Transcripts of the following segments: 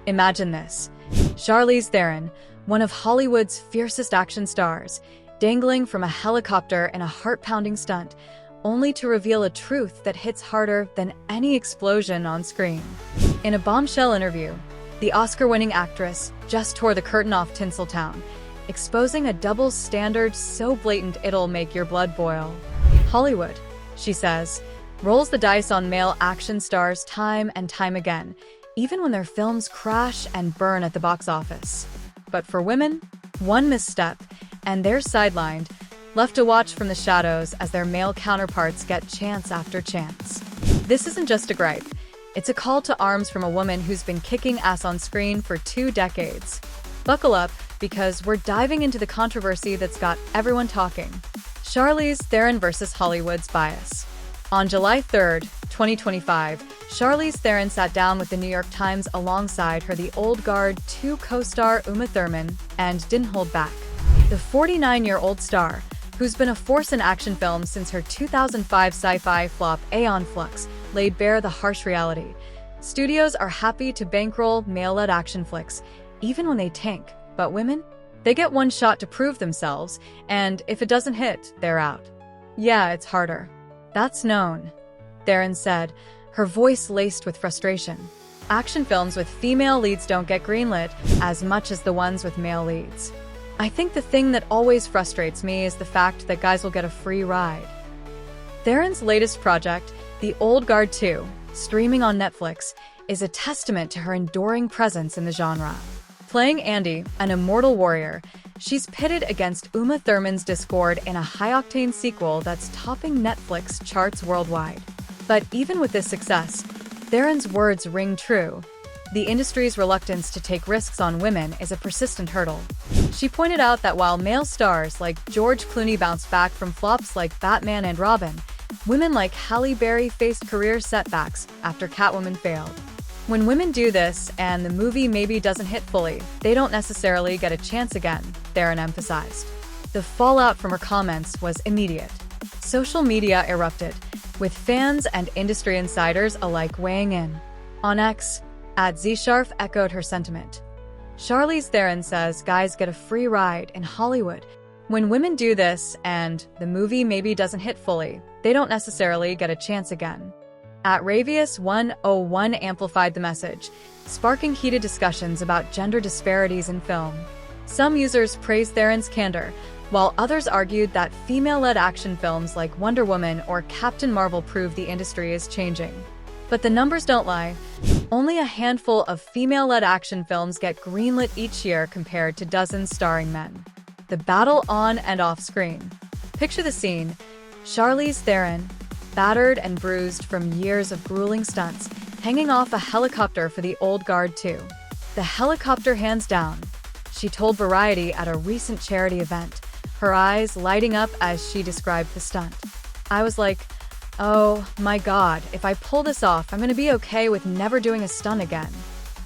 Imagine this. Charlize Theron, one of Hollywood's fiercest action stars, dangling from a helicopter in a heart-pounding stunt, only to reveal a truth that hits harder than any explosion on screen. In a bombshell interview, the Oscar-winning actress just tore the curtain off Tinseltown, exposing a double standard so blatant it'll make your blood boil. Hollywood, she says, rolls the dice on male action stars time and time again, even when their films crash and burn at the box office. But for women, one misstep, and they're sidelined, left to watch from the shadows as their male counterparts get chance after chance. This isn't just a gripe. It's a call to arms from a woman who's been kicking ass on screen for 2 decades. Buckle up, because we're diving into the controversy that's got everyone talking. Charlize Theron versus Hollywood's bias. On July 3, 2025, Charlize Theron sat down with the New York Times alongside her The Old Guard 2 co-star Uma Thurman and didn't hold back. The 49-year-old star, who's been a force in action films since her 2005 sci-fi flop Æon Flux, laid bare the harsh reality. Studios are happy to bankroll male-led action flicks, even when they tank. But women? They get one shot to prove themselves, and if it doesn't hit, they're out. Yeah, it's harder. That's known, Theron said, her voice laced with frustration. Action films with female leads don't get greenlit as much as the ones with male leads. I think the thing that always frustrates me is the fact that guys will get a free ride. Theron's latest project, The Old Guard 2, streaming on Netflix, is a testament to her enduring presence in the genre. Playing Andy, an immortal warrior, she's pitted against Uma Thurman's Discord in a high-octane sequel that's topping Netflix charts worldwide. But even with this success, Theron's words ring true. The industry's reluctance to take risks on women is a persistent hurdle. She pointed out that while male stars like George Clooney bounced back from flops like Batman and Robin, women like Halle Berry faced career setbacks after Catwoman failed. When women do this, and the movie maybe doesn't hit fully, they don't necessarily get a chance again, Theron emphasized. The fallout from her comments was immediate. Social media erupted, with fans and industry insiders alike weighing in. On X, @Zsharf echoed her sentiment. Charlize Theron says guys get a free ride in Hollywood. When women do this, and the movie maybe doesn't hit fully, they don't necessarily get a chance again. @Ravius101 amplified the message, sparking heated discussions about gender disparities in film. Some users praised Theron's candor, while others argued that female-led action films like Wonder Woman or Captain Marvel prove the industry is changing. But the numbers don't lie. Only a handful of female-led action films get greenlit each year compared to dozens starring men. The battle on and off screen. Picture the scene. Charlize Theron, battered and bruised from years of grueling stunts, hanging off a helicopter for The Old Guard 2. The helicopter hands down, she told Variety at a recent charity event, her eyes lighting up as she described the stunt. I was like, oh my god, if I pull this off, I'm gonna be okay with never doing a stunt again.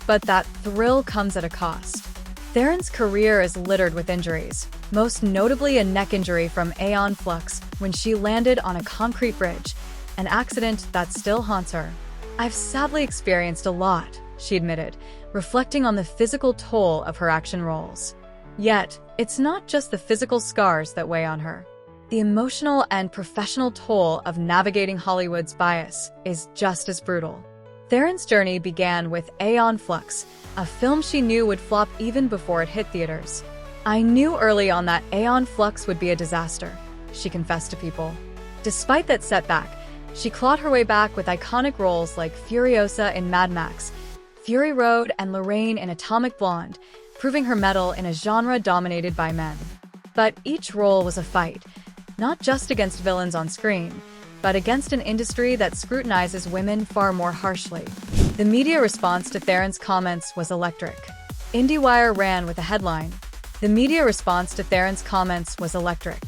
But that thrill comes at a cost. Theron's career is littered with injuries, most notably a neck injury from Æon Flux when she landed on a concrete bridge, an accident that still haunts her. I've sadly experienced a lot, she admitted, reflecting on the physical toll of her action roles. Yet, it's not just the physical scars that weigh on her. The emotional and professional toll of navigating Hollywood's bias is just as brutal. Theron's journey began with Æon Flux, a film she knew would flop even before it hit theaters. I knew early on that Æon Flux would be a disaster, she confessed to People. Despite that setback, she clawed her way back with iconic roles like Furiosa in Mad Max, Fury Road, and Lorraine in Atomic Blonde, proving her mettle in a genre dominated by men. But each role was a fight, not just against villains on screen, but against an industry that scrutinizes women far more harshly. The media response to Theron's comments was electric. IndieWire ran with a headline. The media response to Theron's comments was electric.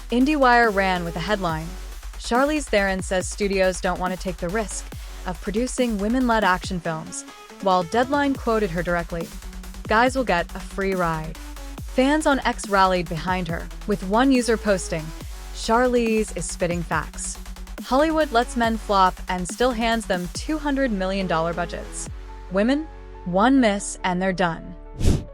IndieWire ran with a headline. Charlize Theron says studios don't want to take the risk of producing women-led action films, while Deadline quoted her directly. Guys will get a free ride. Fans on X rallied behind her, with one user posting, Charlize is spitting facts. Hollywood lets men flop and still hands them $200 million budgets. Women? One miss and they're done.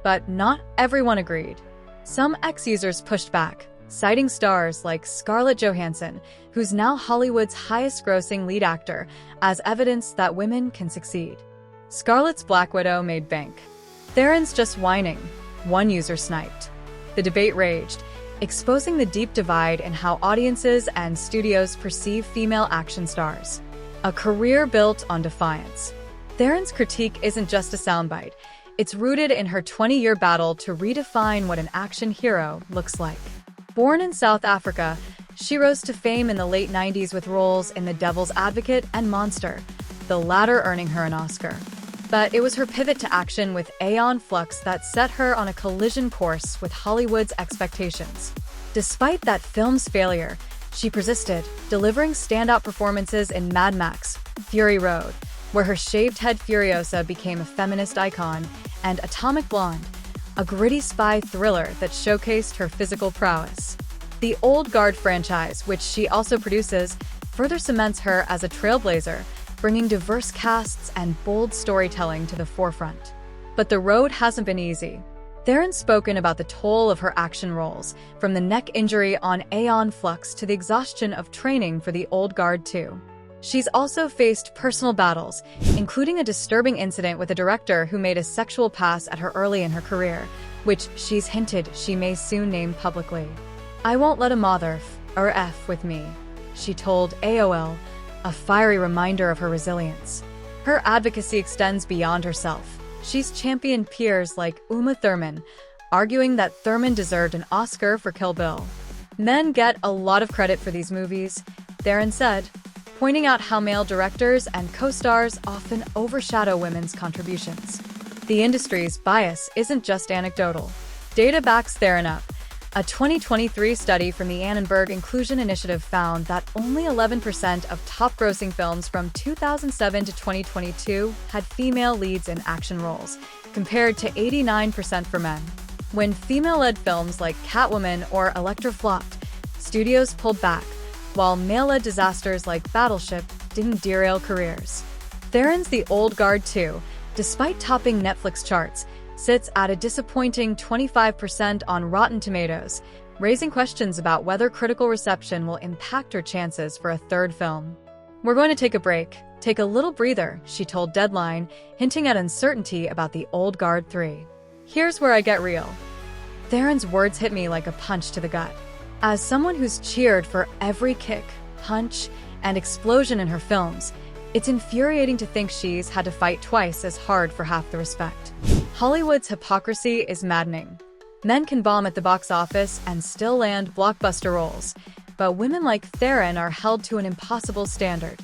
But not everyone agreed. Some ex-users pushed back, citing stars like Scarlett Johansson, who's now Hollywood's highest-grossing lead actor, as evidence that women can succeed. Scarlett's Black Widow made bank. Theron's just whining, one user sniped. The debate raged, exposing the deep divide in how audiences and studios perceive female action stars. A career built on defiance. Theron's critique isn't just a soundbite. It's rooted in her 20-year battle to redefine what an action hero looks like. Born in South Africa, she rose to fame in the late 90s with roles in The Devil's Advocate and Monster, the latter earning her an Oscar. But it was her pivot to action with Æon Flux that set her on a collision course with Hollywood's expectations. Despite that film's failure, she persisted, delivering standout performances in Mad Max, Fury Road, where her shaved-head Furiosa became a feminist icon, and Atomic Blonde, a gritty spy thriller that showcased her physical prowess. The Old Guard franchise, which she also produces, further cements her as a trailblazer, bringing diverse casts and bold storytelling to the forefront. But the road hasn't been easy. Theron's spoken about the toll of her action roles, from the neck injury on Æon Flux to the exhaustion of training for the Old Guard 2. She's also faced personal battles, including a disturbing incident with a director who made a sexual pass at her early in her career, which she's hinted she may soon name publicly. "I won't let a mother f with me," she told AOL, a fiery reminder of her resilience. Her advocacy extends beyond herself. She's championed peers like Uma Thurman, arguing that Thurman deserved an Oscar for Kill Bill. "Men get a lot of credit for these movies," Theron said, pointing out how male directors and co-stars often overshadow women's contributions. The industry's bias isn't just anecdotal. Data backs Theron up. A 2023 study from the Annenberg Inclusion Initiative found that only 11% of top-grossing films from 2007 to 2022 had female leads in action roles, compared to 89% for men. When female-led films like Catwoman or Elektra flopped, studios pulled back, while male-led disasters like Battleship didn't derail careers. Theron's The Old Guard 2, despite topping Netflix charts, sits at a disappointing 25% on Rotten Tomatoes, raising questions about whether critical reception will impact her chances for a third film. "We're going to take a break, take a little breather," she told Deadline, hinting at uncertainty about The Old Guard 3. "Here's where I get real." Theron's words hit me like a punch to the gut. As someone who's cheered for every kick, punch, and explosion in her films, it's infuriating to think she's had to fight twice as hard for half the respect. Hollywood's hypocrisy is maddening. Men can bomb at the box office and still land blockbuster roles, but women like Theron are held to an impossible standard.